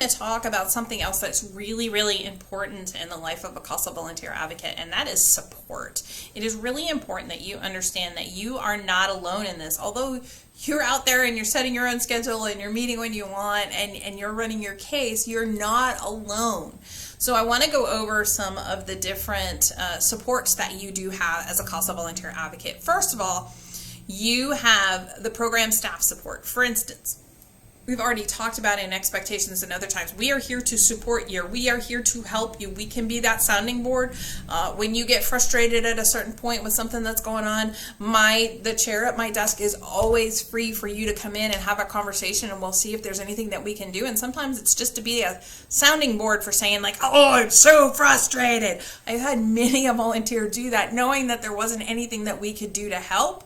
to talk about something else that's really, really important in the life of a CASA volunteer advocate, and that is support. It is really important that you understand that you are not alone in this. Although you're out there and you're setting your own schedule and you're meeting when you want and you're running your case, you're not alone. So I want to go over some of the different supports that you do have as a CASA volunteer advocate. First of all, you have the program staff support. For instance, we've already talked about it in expectations and other times. We are here to support you. We are here to help you. We can be that sounding board. When you get frustrated at a certain point with something that's going on, the chair at my desk is always free for you to come in and have a conversation, and we'll see if there's anything that we can do. And sometimes it's just to be a sounding board for saying like, oh, I'm so frustrated. I've had many a volunteer do that, knowing that there wasn't anything that we could do to help.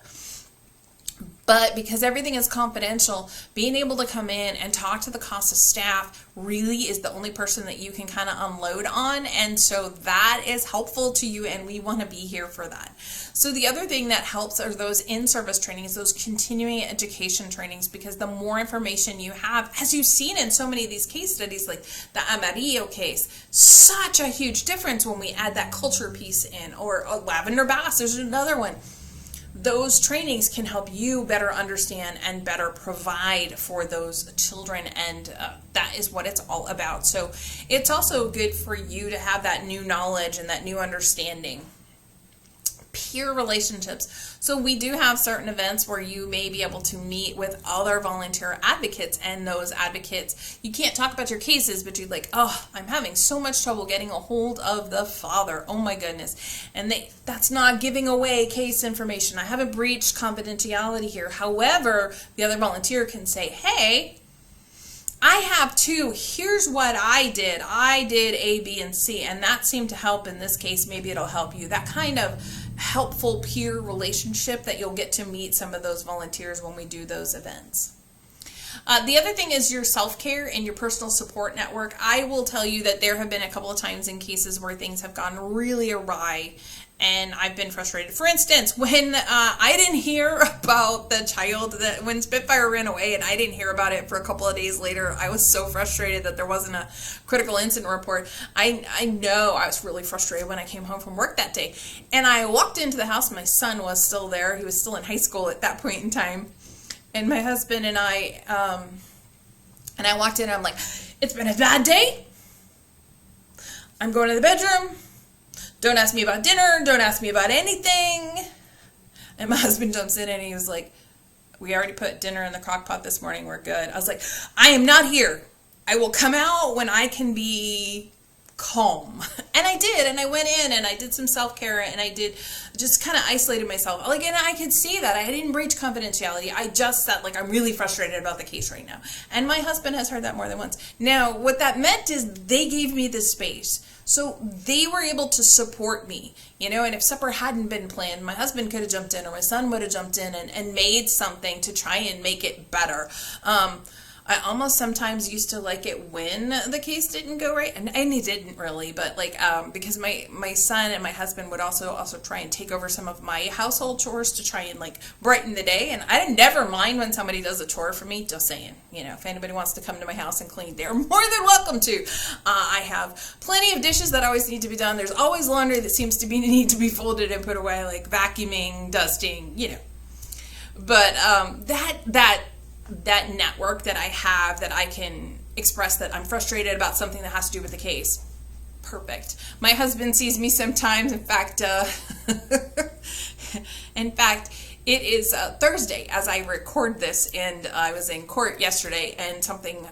But because everything is confidential, being able to come in and talk to the CASA staff really is the only person that you can kind of unload on. And so that is helpful to you, and we want to be here for that. So the other thing that helps are those in-service trainings, those continuing education trainings, because the more information you have, as you've seen in so many of these case studies, like the Amarillo case, such a huge difference when we add that culture piece in, or Lavender Bass, there's another one. Those trainings can help you better understand and better provide for those children, and that is what it's all about. So it's also good for you to have that new knowledge and that new understanding. Peer relationships. So we do have certain events where you may be able to meet with other volunteer advocates, and those advocates, you can't talk about your cases, but you're like, oh, I'm having so much trouble getting a hold of the father. Oh my goodness. And that's not giving away case information. I haven't breached confidentiality here. However, the other volunteer can say, hey, I have too. Here's what I did. I did A, B, and C, and that seemed to help in this case. Maybe it'll help you. That kind of helpful peer relationship that you'll get to meet some of those volunteers when we do those events. The other thing is your self-care and your personal support network. I will tell you that there have been a couple of times in cases where things have gone really awry, and I've been frustrated. For instance, when I didn't hear about the child when Spitfire ran away, and I didn't hear about it for a couple of days later, I was so frustrated that there wasn't a critical incident report. I know I was really frustrated when I came home from work that day. And I walked into the house, my son was still there. He was still in high school at that point in time. And my husband and I walked in and I'm like, it's been a bad day. I'm going to the bedroom. Don't ask me about dinner. Don't ask me about anything. And my husband jumps in and he was like, we already put dinner in the crock pot this morning. We're good. I was like, I am not here. I will come out when I can be calm. And I did. And I went in and I did some self-care, and I did just kind of isolated myself. Like, and I could see that I didn't breach confidentiality. I just said, like, I'm really frustrated about the case right now. And my husband has heard that more than once. Now, what that meant is they gave me the space. So they were able to support me, and if supper hadn't been planned, my husband could have jumped in, or my son would have jumped in and made something to try and make it better. I almost sometimes used to like it when the case didn't go right, and he didn't really, but because my son and my husband would also try and take over some of my household chores to try and brighten the day, and I never mind when somebody does a chore for me. Just saying, if anybody wants to come to my house and clean, they're more than welcome to. I have plenty of dishes that always need to be done. There's always laundry that seems to need to be folded and put away, like vacuuming, dusting, But that network that I have, that I can express that I'm frustrated about something that has to do with the case. Perfect. My husband sees me sometimes. In fact, it is Thursday as I record this, and I was in court yesterday, and something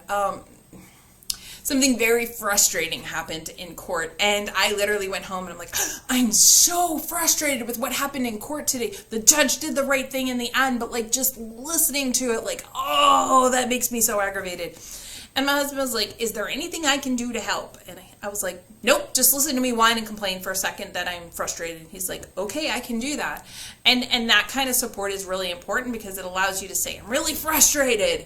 very frustrating happened in court, and I literally went home and I'm like, I'm so frustrated with what happened in court today. The judge did the right thing in the end, but just listening to it, oh, that makes me so aggravated. And my husband was like, is there anything I can do to help? And I was like, nope, just listen to me whine and complain for a second that I'm frustrated. He's like, okay, I can do that. And that kind of support is really important, because it allows you to say, I'm really frustrated,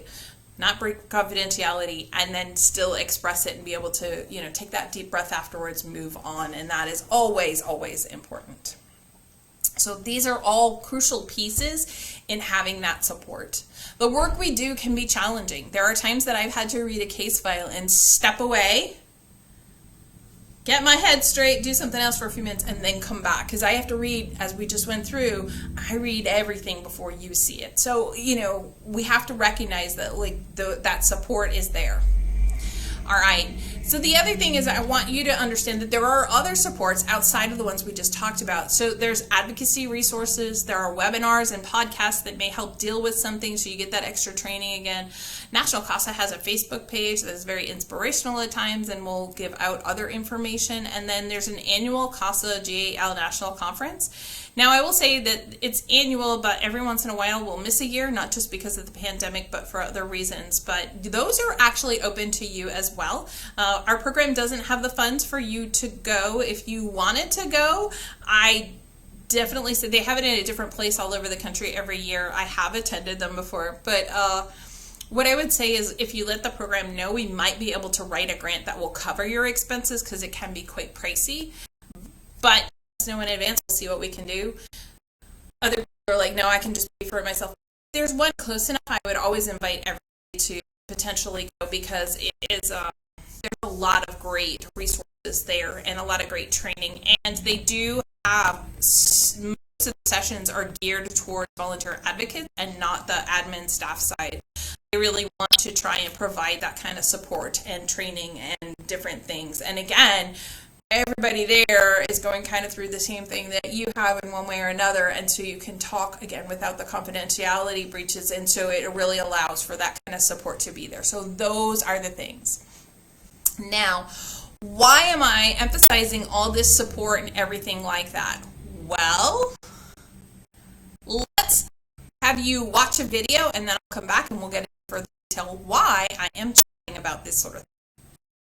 not break confidentiality, and then still express it and be able to, take that deep breath afterwards, move on. And that is always, always important. So these are all crucial pieces in having that support. The work we do can be challenging. There are times that I've had to read a case file and step away, get my head straight, do something else for a few minutes, and then come back. Because I have to read, as we just went through, I read everything before you see it. So, we have to recognize that that support is there. All right. So the other thing is I want you to understand that there are other supports outside of the ones we just talked about. So there's advocacy resources, there are webinars and podcasts that may help deal with something so you get that extra training again. National CASA has a Facebook page that is very inspirational at times and will give out other information. And then there's an annual CASA GAL National Conference. Now, I will say that it's annual, but every once in a while we'll miss a year, not just because of the pandemic, but for other reasons. But those are actually open to you as well. Our program doesn't have the funds for you to go. If you wanted to go, I definitely say they have it in a different place all over the country every year. I have attended them before, but what I would say is if you let the program know, we might be able to write a grant that will cover your expenses because it can be quite pricey. But know in advance, we'll see what we can do. Other people are like, no, I can just pay for it myself. If there's one close enough, I would always invite everybody to potentially go because it is there's a lot of great resources there and a lot of great training, and they do have most of the sessions are geared towards volunteer advocates and not the admin staff side. They really want to try and provide that kind of support and training and different things. And again, everybody there is going kind of through the same thing that you have in one way or another, and so you can talk again without the confidentiality breaches, and so it really allows for that kind of support to be there. So those are the things. Now, why am I emphasizing all this support and everything like that? Well, let's have you watch a video and then I'll come back and we'll get into further detail why I am chatting about this sort of thing.